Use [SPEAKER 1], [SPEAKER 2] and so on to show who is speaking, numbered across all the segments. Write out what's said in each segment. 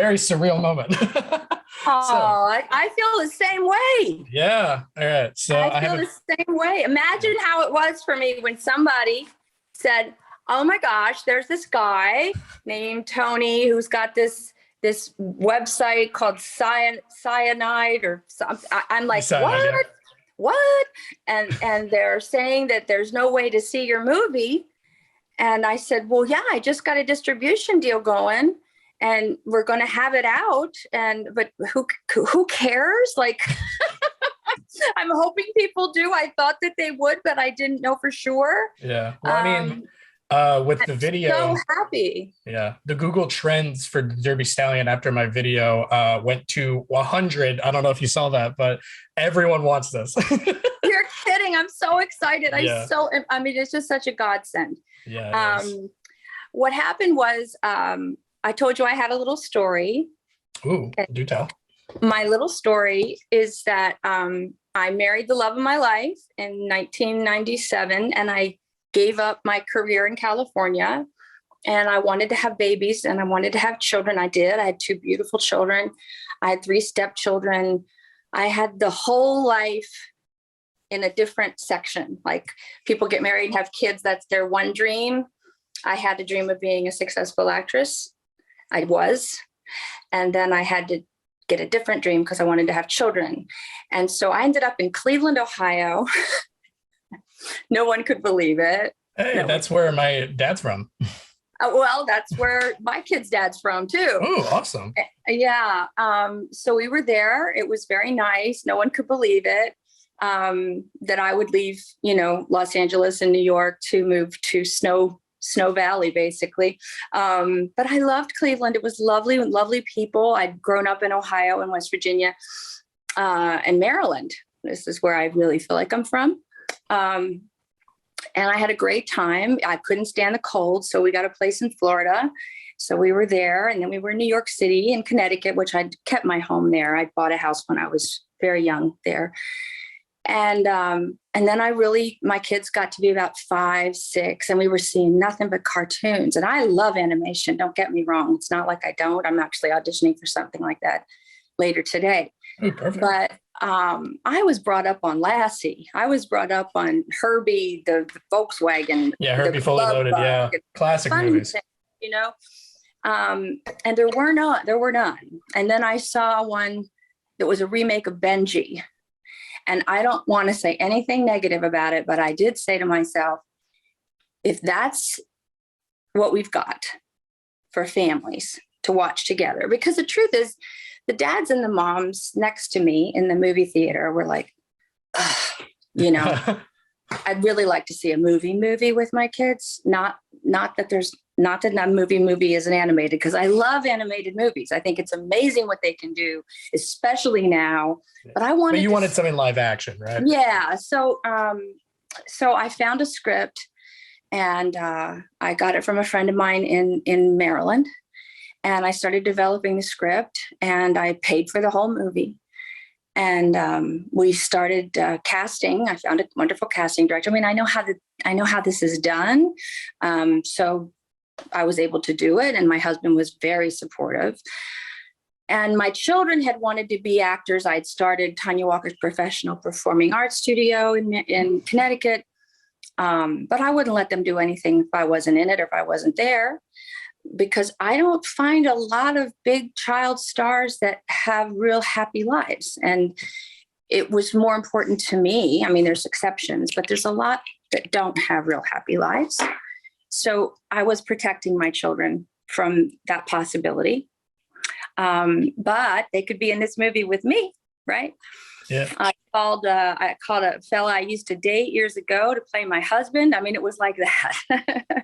[SPEAKER 1] very surreal moment. So,
[SPEAKER 2] Oh, I feel the same way.
[SPEAKER 1] yeah. All right. So
[SPEAKER 2] I
[SPEAKER 1] I have
[SPEAKER 2] feel
[SPEAKER 1] a,
[SPEAKER 2] the same way. Imagine how it was for me when somebody said, "Oh my gosh, there's this guy named Tony who's got this website called Syonide or something." I'm like,
[SPEAKER 1] Syonide, yeah.
[SPEAKER 2] "What? What?" And they're saying that there's no way to see your movie. And I said, "Well, yeah, I just got a distribution deal going and we're going to have it out. And, but who cares? Like, I'm hoping people do. I thought that they would, but I didn't know for sure."
[SPEAKER 1] Yeah. Well, I mean, with the
[SPEAKER 2] So
[SPEAKER 1] video,
[SPEAKER 2] happy.
[SPEAKER 1] yeah, the Google Trends for Derby Stallion after my video went to 100. I don't know if you saw that, but everyone wants this.
[SPEAKER 2] You're kidding. I'm so excited.
[SPEAKER 1] Yeah.
[SPEAKER 2] I mean, it's just such a godsend.
[SPEAKER 1] Yeah, it is.
[SPEAKER 2] What happened was, I told you I had a little story.
[SPEAKER 1] Ooh, do tell.
[SPEAKER 2] My little story is that I married the love of my life in 1997, and I gave up my career in California, and I wanted to have babies and I wanted to have children. I did. I had two beautiful children. I had three stepchildren. I had the whole life in a different section. Like, people get married and have kids. That's their one dream. I had a dream of being a successful actress. I was. And then I had to get a different dream because I wanted to have children. And so I ended up in Cleveland, Ohio. No one could believe it.
[SPEAKER 1] Hey, that's where my dad's from.
[SPEAKER 2] Well, that's where my kid's dad's from too.
[SPEAKER 1] Oh, awesome.
[SPEAKER 2] Yeah. So we were there. It was very nice. No one could believe it. That I would leave, Los Angeles and New York to move to Snow Valley, basically. But I loved Cleveland. It was lovely, lovely people. I'd grown up in Ohio and West Virginia, and Maryland. This is where I really feel like I'm from. And I had a great time. I couldn't stand the cold, so we got a place in Florida. So we were there, and then we were in New York City and Connecticut, which I'd kept my home there. I bought a house when I was very young there. And then my kids got to be about 5, 6, and we were seeing nothing but cartoons. And I love animation. Don't get me wrong. It's not like I don't. I'm actually auditioning for something like that later today.
[SPEAKER 1] Oh, perfect.
[SPEAKER 2] But I was brought up on Lassie. I was brought up on Herbie, the Volkswagen.
[SPEAKER 1] Yeah, Herbie Fully Loaded. Yeah, classic movies.
[SPEAKER 2] Thing, and there were none. And then I saw one that was a remake of Benji. And I don't want to say anything negative about it, but I did say to myself, if that's what we've got for families to watch together, because the truth is, the dads and the moms next to me in the movie theater were like, I'd really like to see a movie with my kids. Not that movie is an animated, because I love animated movies. I think it's amazing what they can do, especially now. But
[SPEAKER 1] you wanted something live action, right?
[SPEAKER 2] Yeah. So I found a script, and I got it from a friend of mine in Maryland. And I started developing the script, and I paid for the whole movie. And we started casting. I found a wonderful casting director. I mean, I know how this is done. So I was able to do it, and my husband was very supportive. And my children had wanted to be actors. I'd started Tonja Walker's Professional Performing Arts Studio in Connecticut. But I wouldn't let them do anything if I wasn't in it or if I wasn't there, because I don't find a lot of big child stars that have real happy lives. And it was more important to me. I mean, there's exceptions, but there's a lot that don't have real happy lives. So I was protecting my children from that possibility. But they could be in this movie with me, right?
[SPEAKER 1] Yeah.
[SPEAKER 2] I called a fella I used to date years ago to play my husband. I mean, it was like that.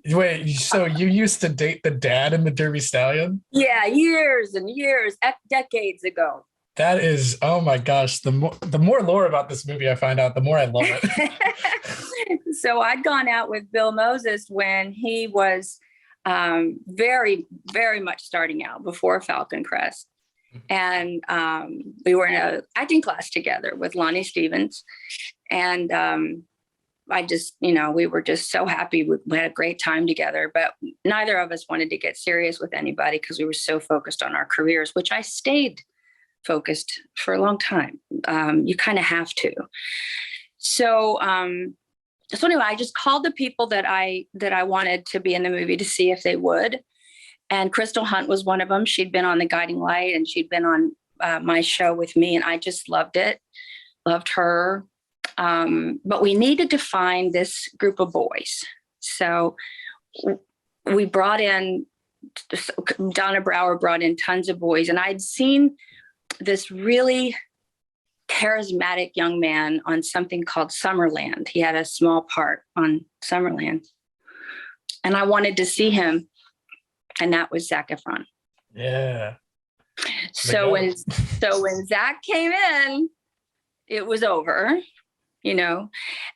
[SPEAKER 1] Wait, so you used to date the dad in the Derby Stallion?
[SPEAKER 2] Yeah, years and years, decades ago.
[SPEAKER 1] That is, oh my gosh, the more lore about this movie I find out, the more I love it.
[SPEAKER 2] So I'd gone out with Bill Moses when he was very, very much starting out before Falcon Crest. And we were in an acting class together with Lonnie Stevens. And I just, we were just so happy. We had a great time together, but neither of us wanted to get serious with anybody because we were so focused on our careers, which I stayed focused for a long time. You kind of have to. So anyway, I just called the people that I wanted to be in the movie to see if they would. And Crystal Hunt was one of them. She'd been on The Guiding Light, and she'd been on my show with me, and I just loved it. Loved her. But we needed to find this group of boys. So we brought in, Donna Brower brought in tons of boys, and I'd seen this really charismatic young man on something called Summerland. He had a small part on Summerland, and I wanted to see him, and that was Zac Efron.
[SPEAKER 1] Yeah.
[SPEAKER 2] So when Zac came in, it was over, and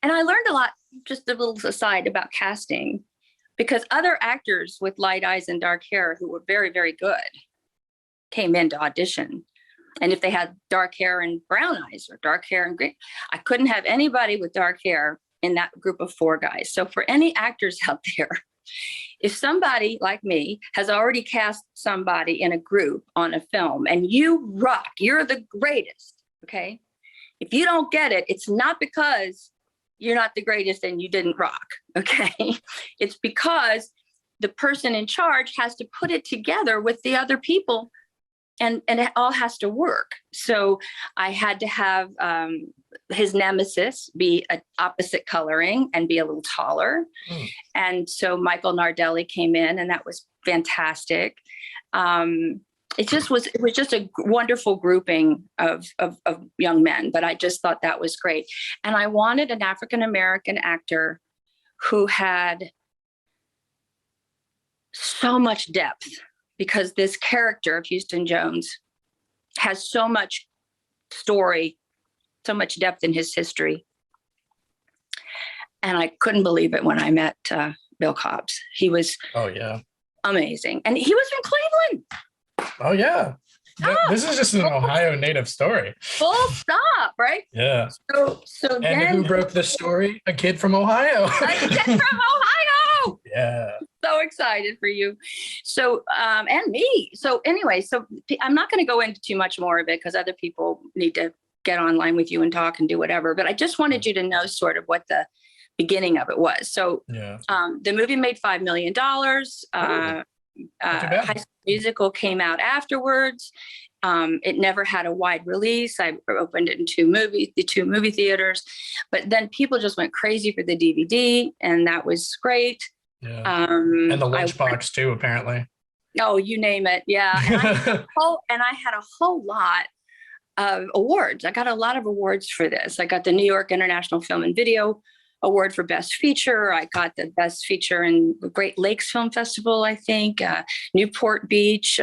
[SPEAKER 2] I learned a lot, just a little aside about casting, because other actors with light eyes and dark hair who were very, very good came in to audition. And if they had dark hair and brown eyes or dark hair and green, I couldn't have anybody with dark hair in that group of 4 guys. So for any actors out there, if somebody like me has already cast somebody in a group on a film and you rock, you're the greatest, okay? If you don't get it, it's not because you're not the greatest and you didn't rock, okay? It's because the person in charge has to put it together with the other people, and it all has to work. So I had to have his nemesis be an opposite coloring and be a little taller. And so Michael Nardelli came in, and that was fantastic. It was just a wonderful grouping of young men, but I just thought that was great. And I wanted an African-American actor who had so much depth, because this character of Houston Jones has so much story, so much depth in his history. And I couldn't believe it when I met Bill Cobbs. He was amazing. And he was from Cleveland.
[SPEAKER 1] Oh, yeah. This is just an Ohio native story.
[SPEAKER 2] Full stop, right?
[SPEAKER 1] Yeah.
[SPEAKER 2] So
[SPEAKER 1] and
[SPEAKER 2] then,
[SPEAKER 1] who broke the story? A kid from Ohio.
[SPEAKER 2] A kid from Ohio.
[SPEAKER 1] Yeah.
[SPEAKER 2] So excited for you. So, and me. So anyway, I'm not going to go into too much more of it because other people need to get online with you and talk and do whatever. But I just wanted you to know sort of what the beginning of it was. So the movie made $5 million. High School Musical came out afterwards. It never had a wide release. I opened it in the two movie theaters, but then people just went crazy for the DVD, and that was great.
[SPEAKER 1] Yeah. And the lunchbox too, apparently.
[SPEAKER 2] Oh, you name it. Yeah. And I had a whole lot of awards. I got a lot of awards for this. I got the New York International Film and Video Award for Best Feature. I got the Best Feature in the Great Lakes Film Festival, I think, Newport Beach,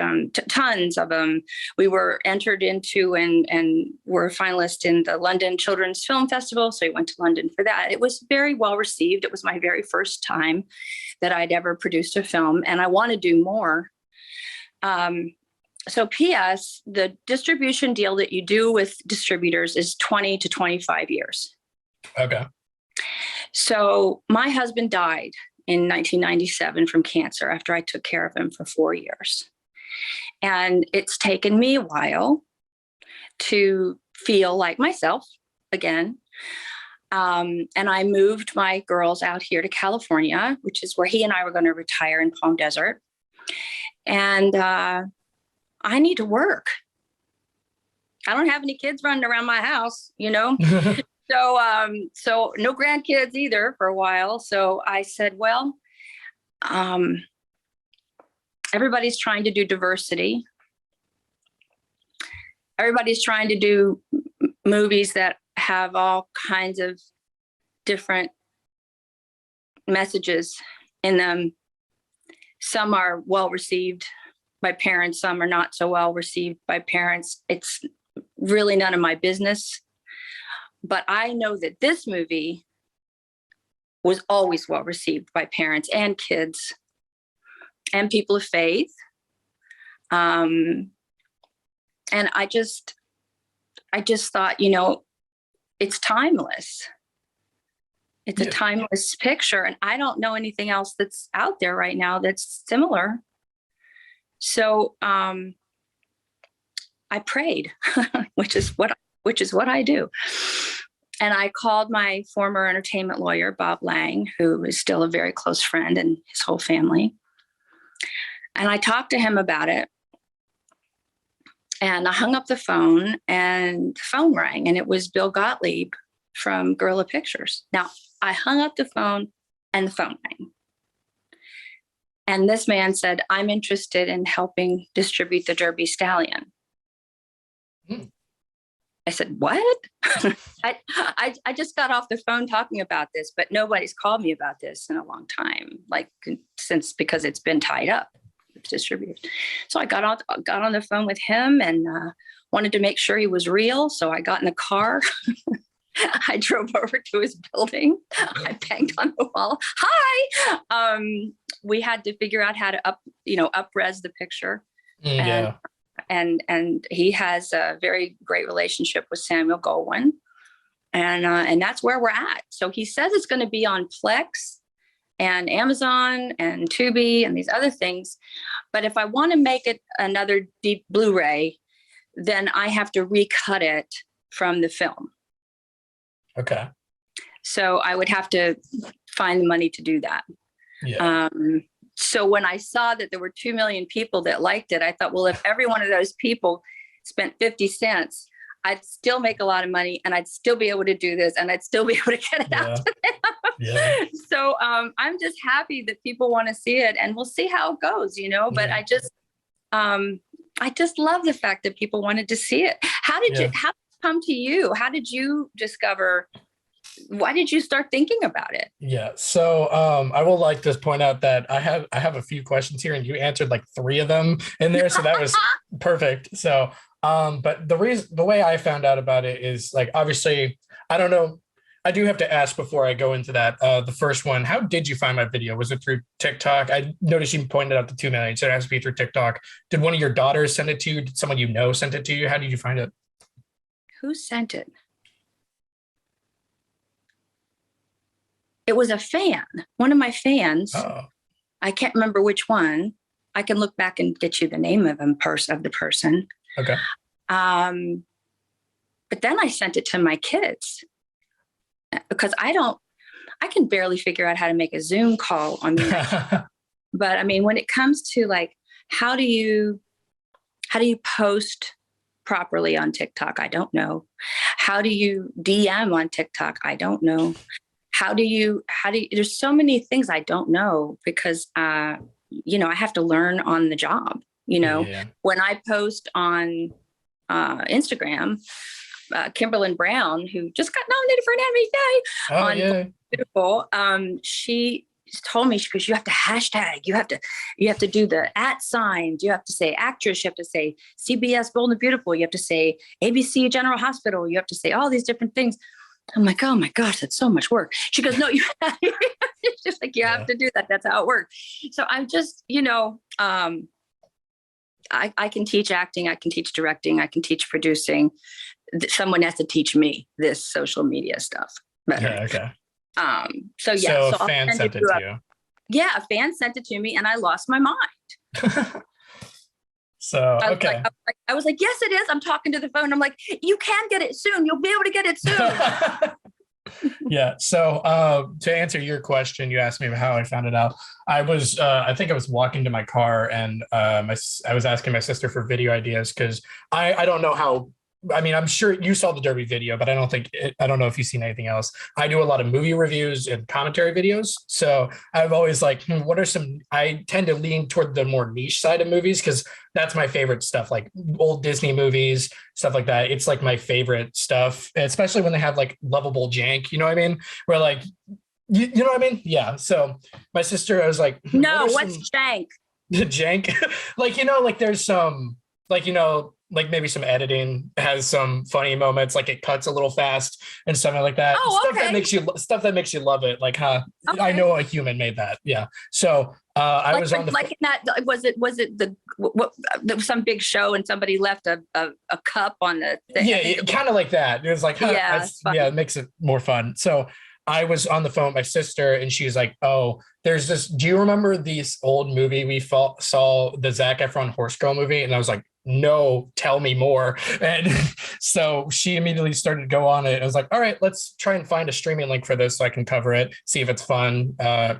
[SPEAKER 2] tons of them. We were entered into and were finalists in the London Children's Film Festival, so I went to London for that. It was very well received. It was my very first time that I'd ever produced a film, and I want to do more. So P.S., the distribution deal that you do with distributors is 20 to 25 years.
[SPEAKER 1] Okay.
[SPEAKER 2] So my husband died in 1997 from cancer after I took care of him for 4 years. And it's taken me a while to feel like myself again. And I moved my girls out here to California, which is where he and I were going to retire in Palm Desert. And I need to work. I don't have any kids running around my house, So no grandkids either for a while. So I said, well, everybody's trying to do diversity. Everybody's trying to do movies that have all kinds of different messages in them. Some are well received by parents. Some are not so well received by parents. It's really none of my business. But I know that this movie was always well received by parents and kids and people of faith. And I just thought, it's timeless. It's a timeless picture. And I don't know anything else that's out there right now that's similar. So I prayed, which is what I do. And I called my former entertainment lawyer, Bob Lang, who is still a very close friend, and his whole family. And I talked to him about it. And I hung up the phone, and the phone rang, and it was Bill Gottlieb from Guerrilla Pictures. Now, I hung up the phone, and the phone rang. And this man said, "I'm interested in helping distribute the Derby Stallion." I said, "What?" I just got off the phone talking about this, but nobody's called me about this in a long time, because it's been tied up with distribution. So I got on the phone with him and wanted to make sure he was real. So I got in the car. I drove over to his building. I banged on the wall. Hi. We had to figure out how to up-res the picture.
[SPEAKER 1] Yeah.
[SPEAKER 2] And he has a very great relationship with Samuel Goldwyn. And that's where we're at. So he says it's going to be on Plex and Amazon and Tubi and these other things. But if I want to make it another deep Blu-ray, then I have to recut it from the film.
[SPEAKER 1] Okay.
[SPEAKER 2] So I would have to find the money to do that.
[SPEAKER 1] Yeah.
[SPEAKER 2] So when I saw that there were 2 million people that liked it, I thought, well, if every one of those people spent 50 cents, I'd still make a lot of money, and I'd still be able to do this, and I'd still be able to get it out to them.
[SPEAKER 1] Yeah.
[SPEAKER 2] So I'm just happy that people want to see it, and we'll see how it goes, but I just love the fact that people wanted to see it. How did it come to you? How did you discover? Why did you start thinking about it?
[SPEAKER 1] Yeah. So I will just point out that I have a few questions here, and you answered like 3 of them in there. So that was perfect. So but the way I found out about it is, like, obviously, I don't know. I do have to ask before I go into that. The first one, how did you find my video? Was it through TikTok? I noticed you pointed out the 2 million. So it has to be through TikTok. Did one of your daughters send it to you? Did someone send it to you? How did you find it?
[SPEAKER 2] Who sent it? It was a fan, one of my fans.
[SPEAKER 1] Oh.
[SPEAKER 2] I can't remember which one. I can look back and get you the name of the person.
[SPEAKER 1] Okay.
[SPEAKER 2] But then I sent it to my kids because I can barely figure out how to make a Zoom call on me. But I mean, when it comes to like, how do you post properly on TikTok? I don't know. How do you DM on TikTok? I don't know. How do you, there's so many things I don't know because, I have to learn on the job, When I post on Instagram, Kimberlyn Brown, who just got nominated for an Emmy, Beautiful. She told me, because you have to hashtag, you have to do the @ signs, you have to say actress, you have to say CBS Bold and Beautiful, you have to say ABC General Hospital, you have to say all these different things. I'm like, oh my gosh, that's so much work. She goes, no, it's just like, you have to do that. That's how it works. So I'm just, I can teach acting. I can teach directing. I can teach producing. Someone has to teach me this social media stuff better.
[SPEAKER 1] Yeah, okay.
[SPEAKER 2] So
[SPEAKER 1] a fan sent it to you.
[SPEAKER 2] Yeah, a fan sent it to me, and I lost my mind.
[SPEAKER 1] So, okay.
[SPEAKER 2] I was like, yes, it is. I'm talking to the phone. I'm like, you can get it soon. You'll be able to get it soon.
[SPEAKER 1] Yeah. So to answer your question, you asked me how I found it out. I was walking to my car, and I was asking my sister for video ideas because I don't know how. I mean, I'm sure you saw the Derby video, but I don't know if you've seen anything else. I do a lot of movie reviews and commentary videos. So I've always I tend to lean toward the more niche side of movies because that's my favorite stuff, like old Disney movies, stuff like that. It's like my favorite stuff, especially when they have like lovable jank, you know what I mean? Where like, you know what I mean? Yeah. So my sister, I was like,
[SPEAKER 2] no, what's jank?
[SPEAKER 1] Jank? Like there's some, like maybe some editing has some funny moments, like it cuts a little fast and something like that.
[SPEAKER 2] Oh,
[SPEAKER 1] stuff that makes you love it. Like, okay. I know a human made that. Yeah. So I was on the
[SPEAKER 2] in that. Was it there was some big show and somebody left a cup on the thing?
[SPEAKER 1] Yeah, kind of like that. It was like, it makes it more fun. So I was on the phone with my sister and she's like, oh, there's this. Do you remember this old movie we saw, the Zac Efron Horse Girl movie? And I was like, no, tell me more. And so she immediately started to go on it. I was like, all right, let's try and find a streaming link for this so I can cover it, see if it's fun,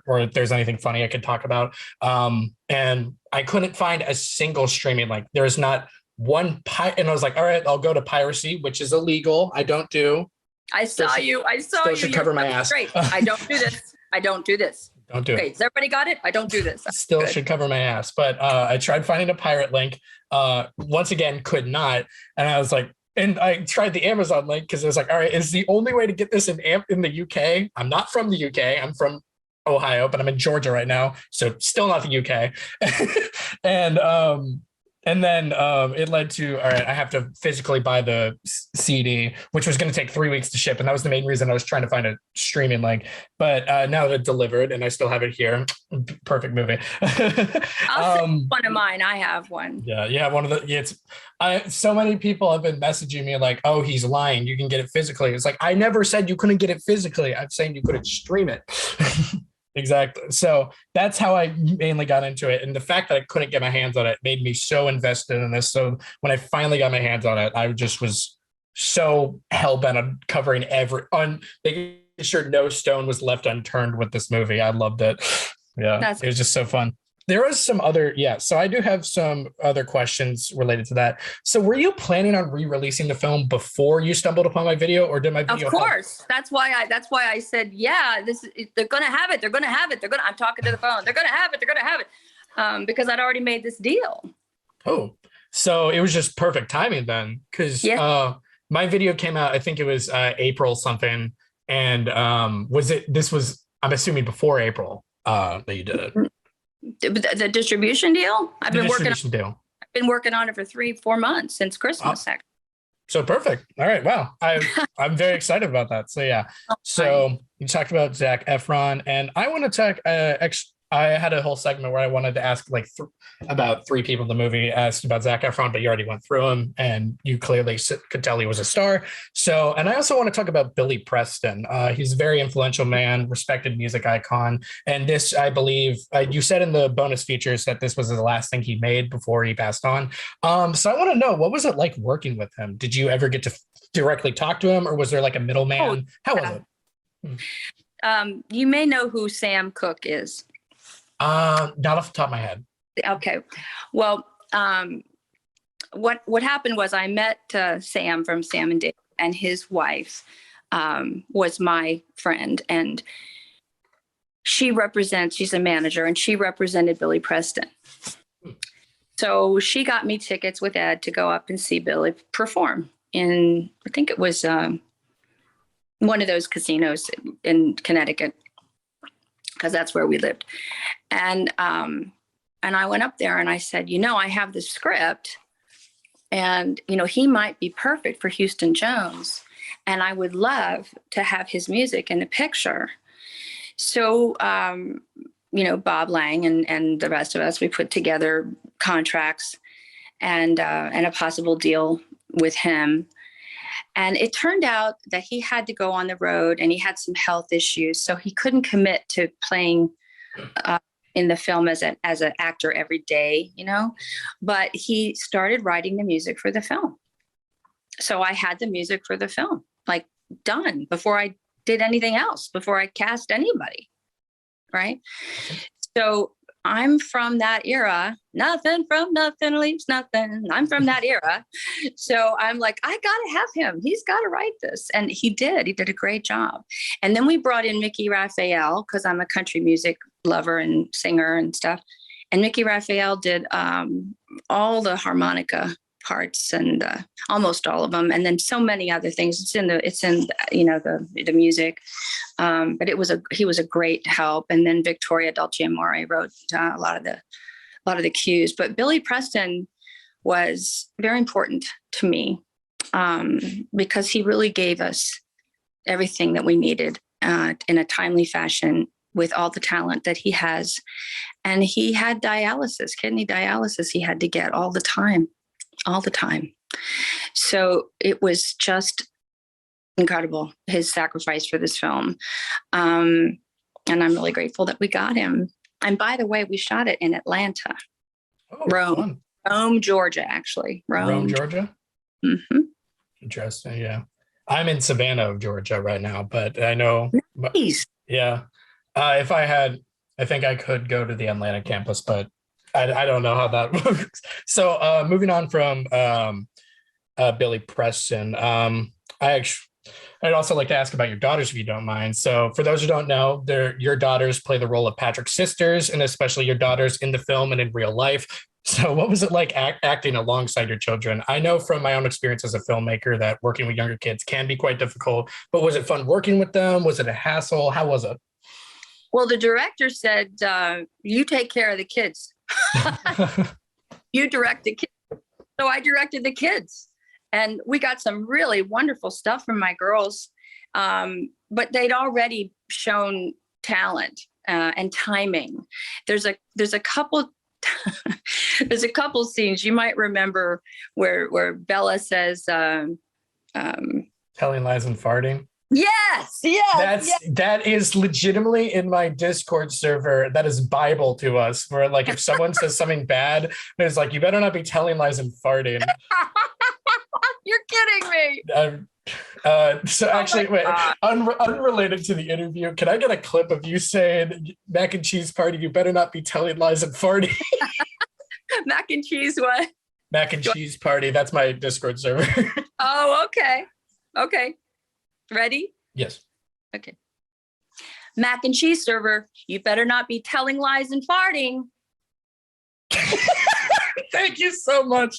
[SPEAKER 1] or if there's anything funny I could talk about. And I couldn't find a single streaming link. There's not one and I was like, all right, I'll go to piracy, which is illegal. I don't do.
[SPEAKER 2] I saw you.
[SPEAKER 1] Still should cover my ass.
[SPEAKER 2] Great. I don't do this. I don't do this.
[SPEAKER 1] Don't do it.
[SPEAKER 2] Okay, has everybody got it? I don't do this.
[SPEAKER 1] Still good. Should cover my ass. But I tried finding a pirate link. Once again, could not. And I was like, and I tried the Amazon link because I was like, all right, is the only way to get this in the UK? I'm not from the UK. I'm from Ohio, but I'm in Georgia right now. So still not the UK. And then it led to, all right, I have to physically buy the CD, which was going to take 3 weeks to ship. And that was the main reason I was trying to find a streaming link. But now that it's delivered and I still have it here, perfect movie.
[SPEAKER 2] I'll send one of mine. I have one.
[SPEAKER 1] Yeah, you have one of the, so many people have been messaging me like, oh, he's lying. You can get it physically. It's like, I never said you couldn't get it physically. I'm saying you couldn't stream it. Exactly. So that's how I mainly got into it. And the fact that I couldn't get my hands on it made me so invested in this. So when I finally got my hands on it, I just was so hell-bent on covering making sure no stone was left unturned with this movie. I loved it. Yeah, it was just so fun. There was some other, so I do have some other questions related to that. So were you planning on re-releasing the film before you stumbled upon my video, or did my video?
[SPEAKER 2] Of course. That's why I said, yeah, they're going to have it. I'm talking to the phone. They're going to have it. Because I'd already made this deal. Oh,
[SPEAKER 1] so it was just perfect timing then. Cause my video came out, I think it was April something. And I'm assuming before April that you did it.
[SPEAKER 2] The distribution deal? I've been working on it for 3-4 months since Christmas.
[SPEAKER 1] So perfect. All right. Wow. I'm very excited about that. So yeah. So you talked about Zac Efron, and I want to talk. I had a whole segment where I wanted to ask about 3 people in the movie. Asked about Zac Efron, but you already went through him, and you clearly could tell he was a star. So, and I also want to talk about Billy Preston. He's a very influential man, respected music icon. And this, I believe, you said in the bonus features that this was the last thing he made before he passed on. So I want to know, what was it like working with him? Did you ever get to directly talk to him, or was there like a middleman? How was
[SPEAKER 2] it? You may know who Sam Cooke is.
[SPEAKER 1] Not off the top of my head.
[SPEAKER 2] Okay. Well, what happened was I met Sam from Sam and Dave, and his wife was my friend, and she's a manager, and she represented Billy Preston. So she got me tickets with Ed to go up and see Billy perform in, I think it was one of those casinos in Connecticut, because that's where we lived. And I went up there and I said, I have the script, and, he might be perfect for Houston Jones, and I would love to have his music in the picture. So, Bob Lang and the rest of us, we put together contracts and a possible deal with him. And it turned out that he had to go on the road, and he had some health issues, so he couldn't commit to playing in the film as an actor every day, But he started writing the music for the film. So I had the music for the film, done before I did anything else, before I cast anybody, right? So I'm from that era. Nothing from nothing leaves nothing. I'm from that era. So I'm like, I got to have him. He's got to write this. And he did. He did a great job. And then we brought in Mickey Raphael, because I'm a country music lover and singer and stuff. And Mickey Raphael did all the harmonica parts, and almost all of them, and then so many other things. It's in the music, but he was a great help. And then Victoria Dulce Amore wrote a lot of the cues. But Billy Preston was very important to me because he really gave us everything that we needed in a timely fashion, with all the talent that he has. And he had kidney dialysis he had to get all the time. So it was just incredible, his sacrifice for this film. And I'm really grateful that we got him. And by the way, we shot it in Atlanta,
[SPEAKER 1] Oh,
[SPEAKER 2] Rome,
[SPEAKER 1] fun.
[SPEAKER 2] Rome, Georgia, actually.
[SPEAKER 1] Rome, Georgia.
[SPEAKER 2] Mm-hmm.
[SPEAKER 1] Interesting. Yeah. I'm in Savannah, Georgia right now, but I know,
[SPEAKER 2] Nice.
[SPEAKER 1] yeah. If I had, I think I could go to the Atlanta campus, but I don't know how that works. So moving on from Billy Preston, I'd also like to ask about your daughters, if you don't mind. So for those who don't know, your daughters play the role of Patrick's sisters, and especially your daughters in the film and in real life. So what was it like acting alongside your children? I know from my own experience as a filmmaker that working with younger kids can be quite difficult, but was it fun working with them? Was it a hassle? How was it?
[SPEAKER 2] Well, the director said, you take care of the kids. You direct the kids. So I directed the kids. And we got some really wonderful stuff from my girls. But they'd already shown talent and timing. There's a couple there's a couple scenes you might remember where Bella says
[SPEAKER 1] telling lies and farting.
[SPEAKER 2] Yes.
[SPEAKER 1] That is legitimately in my Discord server. That is Bible to us, where like if someone says something bad, it's like, you better not be telling lies and farting.
[SPEAKER 2] You're kidding me.
[SPEAKER 1] So actually, wait, unrelated to the interview, can I get a clip of you saying mac and cheese party, you better not be telling lies and farting?
[SPEAKER 2] Mac and cheese what?
[SPEAKER 1] Mac and cheese party. That's my Discord server.
[SPEAKER 2] Oh, okay. Ready?
[SPEAKER 1] Yes.
[SPEAKER 2] Okay. Mac and cheese server, you better not be telling lies and farting.
[SPEAKER 1] Thank you so much.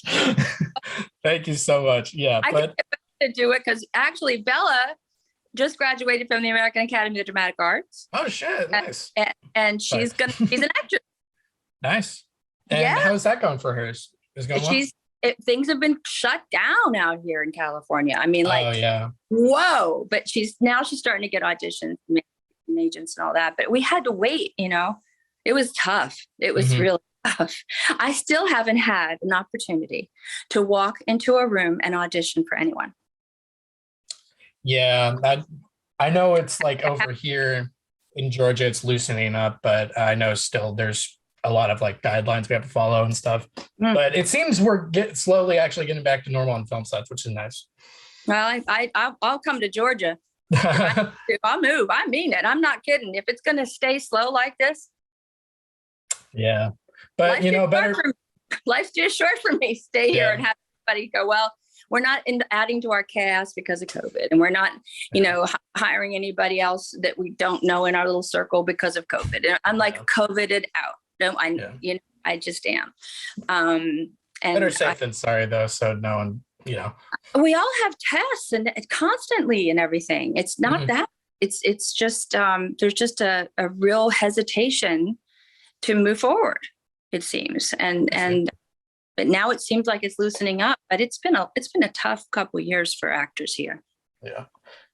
[SPEAKER 1] Thank you so much. Yeah,
[SPEAKER 2] I can to do it because actually Bella just graduated from the American Academy of Dramatic Arts.
[SPEAKER 1] Oh shit, nice.
[SPEAKER 2] And she's she's an actress.
[SPEAKER 1] Nice. And how's that going for her? Is going well?
[SPEAKER 2] Things have been shut down out here in California. I mean, like,
[SPEAKER 1] oh yeah,
[SPEAKER 2] whoa! But she's starting to get auditions, and agents, and all that. But we had to wait. It was tough. It was really tough. I still haven't had an opportunity to walk into a room and audition for anyone.
[SPEAKER 1] Yeah, I know it's like over here in Georgia, it's loosening up, but I know still there's a lot of like guidelines we have to follow and stuff. But it seems we're slowly actually getting back to normal on film sets, which is nice.
[SPEAKER 2] Well, I'll come to Georgia. I'll move. I mean it. I'm not kidding. If it's going to stay slow like this.
[SPEAKER 1] Yeah. But
[SPEAKER 2] life's too short for me. Stay here and have everybody go, well, we're not adding to our cast because of COVID, and we're not, hiring anybody else that we don't know in our little circle because of COVID. And I'm like COVIDed out. No, I just am. And
[SPEAKER 1] better safe than sorry though. So no one,
[SPEAKER 2] we all have tests and constantly and everything. It's not that. It's just there's just a real hesitation to move forward. It seems, but now it seems like it's loosening up. But it's been a tough couple of years for actors here.
[SPEAKER 1] Yeah.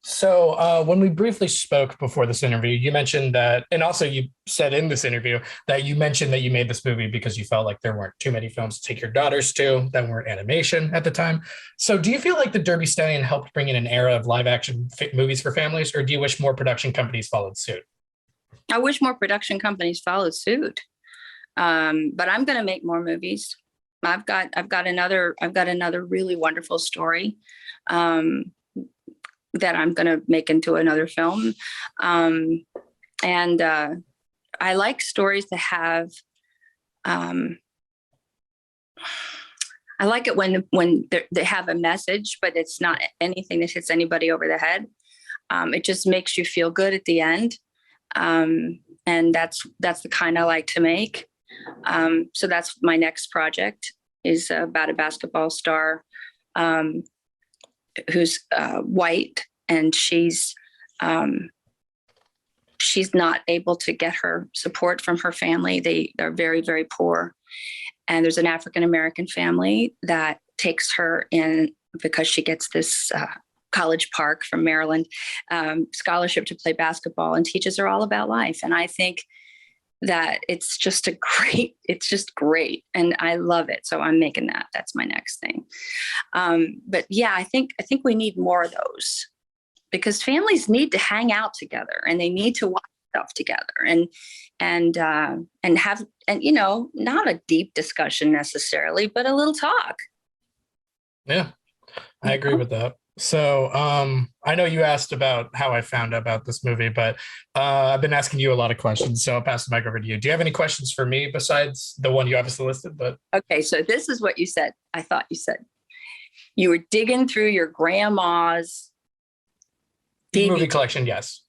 [SPEAKER 1] So when we briefly spoke before this interview, you mentioned that, and also you said in this interview that you mentioned that you made this movie because you felt like there weren't too many films to take your daughters to that weren't animation at the time. So do you feel like the Derby Stallion helped bring in an era of live action movies for families, or do you wish more production companies followed suit?
[SPEAKER 2] I wish more production companies followed suit. But I'm going to make more movies. I've got another really wonderful story that I'm going to make into another film. And I like stories that have, I like it when they have a message, but it's not anything that hits anybody over the head. It just makes you feel good at the end. And that's the kind I like to make. So that's my next project, is about a basketball star who's white, and she's not able to get her support from her family. They are very, very poor. And there's an African-American family that takes her in because she gets this College Park from Maryland scholarship to play basketball, and teaches her all about life. And I think that it's just great. And I love it. So I'm making that. That's my next thing. But yeah, I think we need more of those. because families need to hang out together and they need to watch stuff together and have, and, not a deep discussion necessarily, but a little talk.
[SPEAKER 1] Yeah, I agree with that. So I know you asked about how I found out about this movie, but I've been asking you a lot of questions. So I'll pass the mic over to you. Do you have any questions for me besides the one you obviously listed? But
[SPEAKER 2] okay, so this is what you said. I thought you said you were digging through your grandma's
[SPEAKER 1] movie collection. Yes.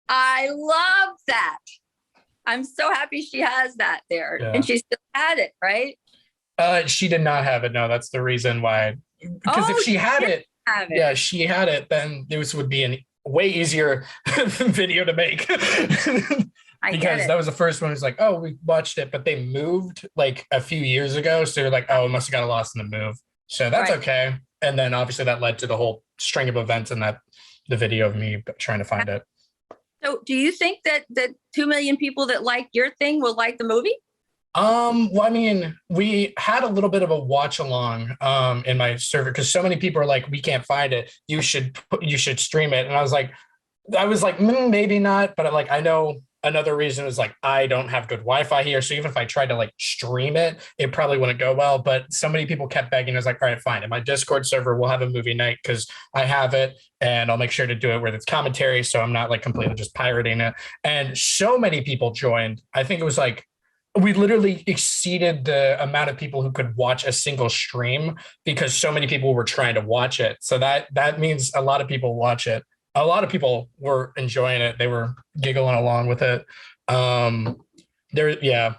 [SPEAKER 2] I love that. I'm so happy she has that there. Yeah. And she still had it, right?
[SPEAKER 1] She did not have it. No, that's the reason why. Because if she had it, yeah, she had it, then this would be a way easier video to make. Because that was the first one. It was like, oh, we watched it, but they moved like a few years ago. So they're like, oh, it must have got lost in the move. So that's okay. And then obviously that led to the whole string of events and the video of me trying to find it.
[SPEAKER 2] So do you think that 2 million people that like your thing will like the movie?
[SPEAKER 1] Well, I mean, we had a little bit of a watch along in my server because so many people are like, we can't find it. You should stream it. And I was like, maybe not. But I know another reason is like, I don't have good Wi-Fi here. So even if I tried to like stream it, it probably wouldn't go well. But so many people kept begging. I was like, all right, fine. In my Discord server, we'll have a movie night because I have it and I'll make sure to do it where it's commentary. So I'm not like completely just pirating it. And so many people joined. I think it was like, we literally exceeded the amount of people who could watch a single stream because so many people were trying to watch it. So that means a lot of people watch it. A lot of people were enjoying it. They were giggling along with it. Yeah.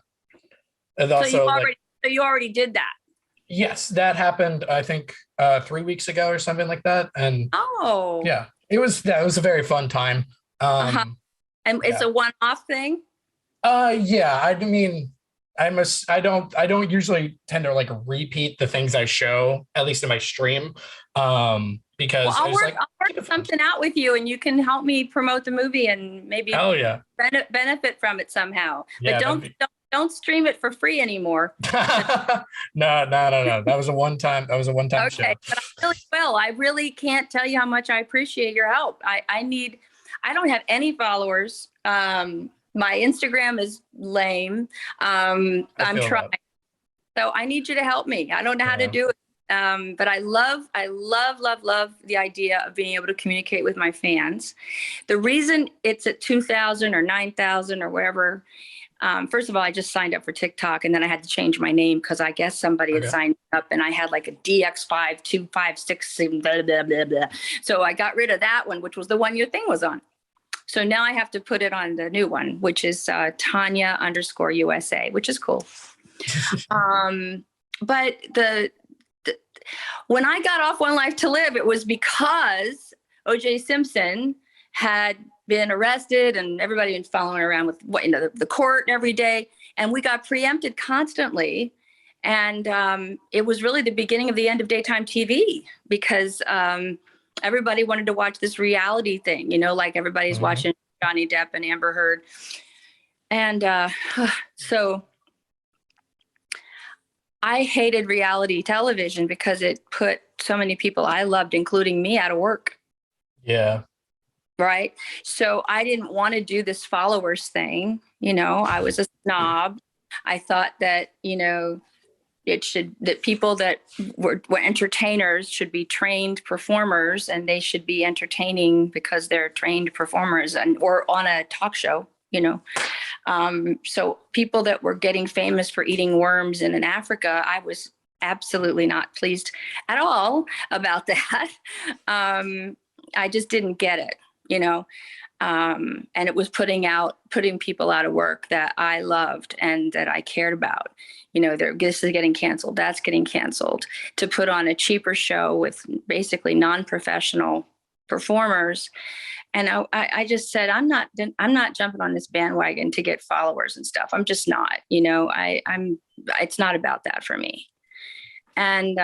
[SPEAKER 1] And also,
[SPEAKER 2] so you already did that.
[SPEAKER 1] Yes, that happened, I think 3 weeks ago or something like that. And yeah, it was a very fun time.
[SPEAKER 2] And it's a one-off thing.
[SPEAKER 1] Yeah, I mean, I don't usually tend to like repeat the things I show, at least in my stream. Because
[SPEAKER 2] I'll work something out with you and you can help me promote the movie and maybe benefit from it somehow. Yeah, but don't stream it for free anymore.
[SPEAKER 1] No. That was a one-time show.
[SPEAKER 2] Okay, but I really will. I really can't tell you how much I appreciate your help. I don't have any followers. My Instagram is lame. I'm trying. So I need you to help me. I don't know how to do it. But I love the idea of being able to communicate with my fans. The reason it's at 2,000 or 9,000 or whatever, first of all, I just signed up for TikTok and then I had to change my name because I guess somebody had signed up and I had like a DX5256 blah, blah, blah, blah. So I got rid of that one, which was the one your thing was on. So now I have to put it on the new one, which is Tonja_USA, which is cool. But when I got off One Life to Live, it was because O.J. Simpson had been arrested and everybody was following around with the court every day. And we got preempted constantly. And it was really the beginning of the end of daytime TV because everybody wanted to watch this reality thing, like everybody's watching Johnny Depp and Amber Heard. And so I hated reality television because it put so many people I loved, including me, out of work.
[SPEAKER 1] Yeah.
[SPEAKER 2] Right. So I didn't want to do this followers thing. I was a snob. I thought that, that people that were entertainers should be trained performers and they should be entertaining because they're trained performers or on a talk show, So people that were getting famous for eating worms in Africa, I was absolutely not pleased at all about that. I just didn't get it, and it was putting people out of work that I loved and that I cared about. This is getting canceled, that's getting canceled, to put on a cheaper show with basically non-professional performers. And I just said, I'm not jumping on this bandwagon to get followers and stuff. I'm just not, it's not about that for me. And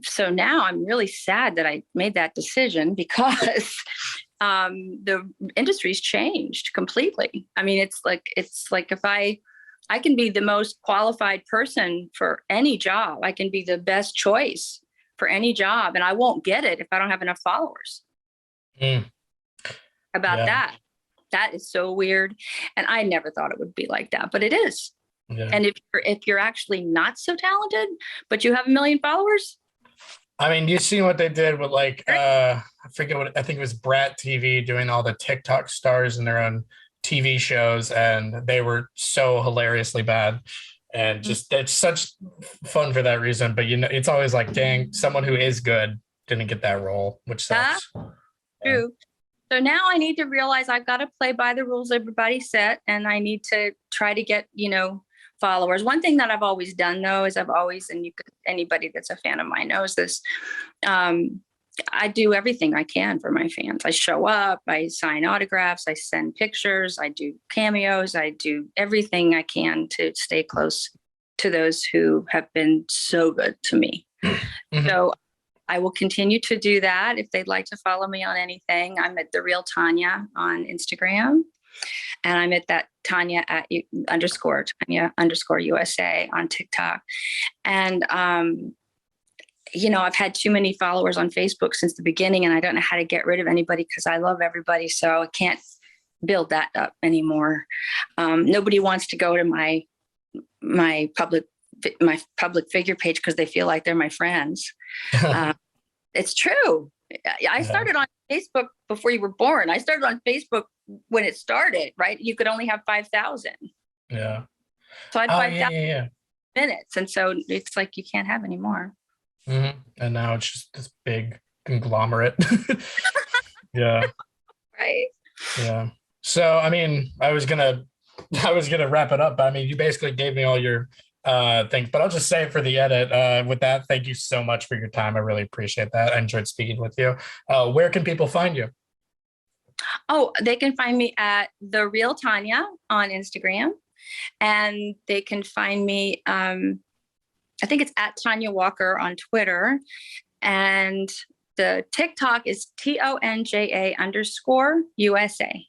[SPEAKER 2] so now I'm really sad that I made that decision because the industry's changed completely. I mean, it's like if I can be the most qualified person for any job. I can be the best choice for any job, and I won't get it if I don't have enough followers. about that. That is so weird. And I never thought it would be like that, but it is.
[SPEAKER 1] Yeah.
[SPEAKER 2] And if you're actually not so talented, but you have 1 million followers.
[SPEAKER 1] I mean, you seen what they did with like, I forget what, I think it was Brat TV doing all the TikTok stars in their own TV shows, and they were so hilariously bad. And just, it's such fun for that reason. But, you know, it's always like, dang, someone who is good didn't get that role, which sucks.
[SPEAKER 2] True. So now I need to realize I've got to play by the rules everybody set, and I need to try to get, you know, followers. One thing that I've always done though is and anybody that's a fan of mine knows this, I do everything I can for my fans. I show up, I sign autographs, I send pictures, I do cameos, I do everything I can to stay close to those who have been so good to me. Mm-hmm. So I will continue to do that. If they'd like to follow me on anything, I'm at The Real Tonja on Instagram. And I'm at that Tonja _Tanya_ USA on TikTok. And, you know, I've had too many followers on Facebook since the beginning, and I don't know how to get rid of anybody because I love everybody. So I can't build that up anymore. Nobody wants to go to my public figure page because they feel like they're my friends. It's true. I started on Facebook before you were born. I started on Facebook when it started, right? You could only have 5,000.
[SPEAKER 1] Yeah.
[SPEAKER 2] So I had 5,000 minutes. And so it's like, you can't have any more.
[SPEAKER 1] Mm-hmm. And now it's just this big conglomerate. Yeah.
[SPEAKER 2] Right.
[SPEAKER 1] Yeah. So, I mean, I was gonna wrap it up. But I mean, you basically gave me all your things, but I'll just say for the edit, with that, thank you so much for your time. I really appreciate that. I enjoyed speaking with you. Where can people find you?
[SPEAKER 2] Oh, they can find me at The Real Tonja on Instagram, and they can find me, I think it's at Tonja Walker on Twitter, and the TikTok is TONJA _USA.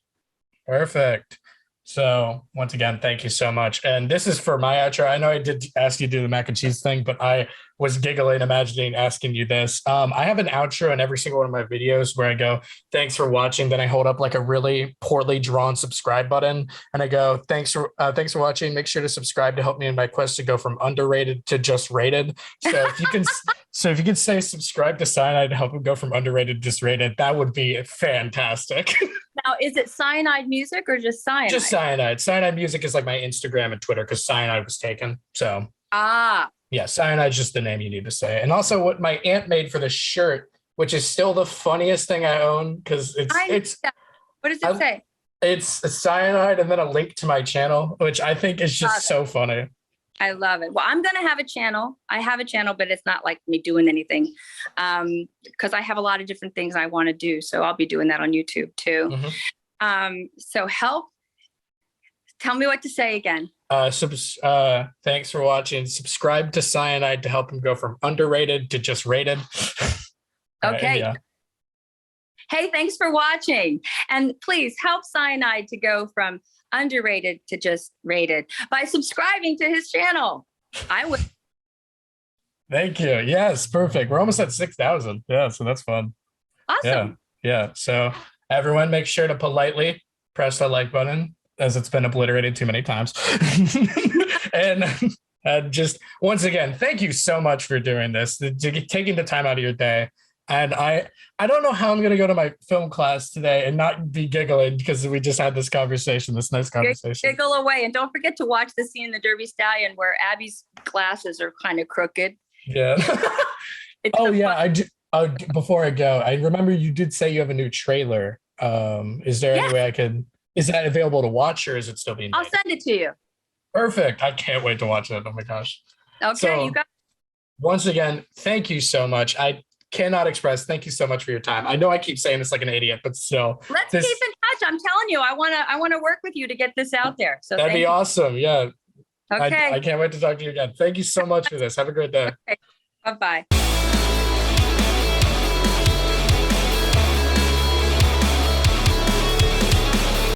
[SPEAKER 1] Perfect. So once again, thank you so much. And this is for my outro. I know I did ask you to do the mac and cheese thing, but I was giggling, imagining asking you this. I have an outro in every single one of my videos where I go, thanks for watching. Then I hold up like a really poorly drawn subscribe button. And I go, thanks for watching. Make sure to subscribe to help me in my quest to go from underrated to just rated. So if you can, say subscribe to Syonide to help him go from underrated to just rated, that would be fantastic.
[SPEAKER 2] Now, is it Syonide Music or just Syonide?
[SPEAKER 1] Just Syonide. Syonide Music is like my Instagram and Twitter because Syonide was taken. So yeah, Syonide is just the name you need to say. And also what my aunt made for the shirt, which is still the funniest thing I own because it's
[SPEAKER 2] what does it say?
[SPEAKER 1] It's a Syonide and then a link to my channel, which I think is just so funny.
[SPEAKER 2] I love it. Well, I'm going to have a channel. I have a channel, but it's not like me doing anything because I have a lot of different things I want to do. So I'll be doing that on YouTube too. Mm-hmm. So tell me what to say again. Thanks for watching. Subscribe to Syonide to help him go from underrated to just rated. Okay. Yeah. Hey, thanks for watching. And please help Syonide to go from underrated to just rated by subscribing to his channel. I would.
[SPEAKER 1] Thank you. Yes, perfect. We're almost at 6,000. Yeah, so that's fun.
[SPEAKER 2] Awesome.
[SPEAKER 1] Yeah. So everyone, make sure to politely press the like button, as it's been obliterated too many times. And just once again, thank you so much for doing this, taking the time out of your day. And I don't know how I'm going to go to my film class today and not be giggling because we just had this nice conversation.
[SPEAKER 2] Giggle away. And don't forget to watch the scene in the Derby Stallion where Abby's glasses are kind of crooked.
[SPEAKER 1] Yeah. Before I go, I remember you did say you have a new trailer. Is there any way is that available to watch, or is it still being made?
[SPEAKER 2] I'll send it to you.
[SPEAKER 1] Perfect. I can't wait to watch it. Oh my gosh.
[SPEAKER 2] Okay. So, you got.
[SPEAKER 1] Once again, thank you so much. I cannot express thank you so much for your time. I know I keep saying this like an idiot, but still.
[SPEAKER 2] Let's keep in touch. I'm telling you, I want to work with you to get this out there. So
[SPEAKER 1] that'd be awesome. Yeah.
[SPEAKER 2] Okay.
[SPEAKER 1] I can't wait to talk to you again. Thank you so much for this. Have a great day.
[SPEAKER 2] Okay. Bye-bye.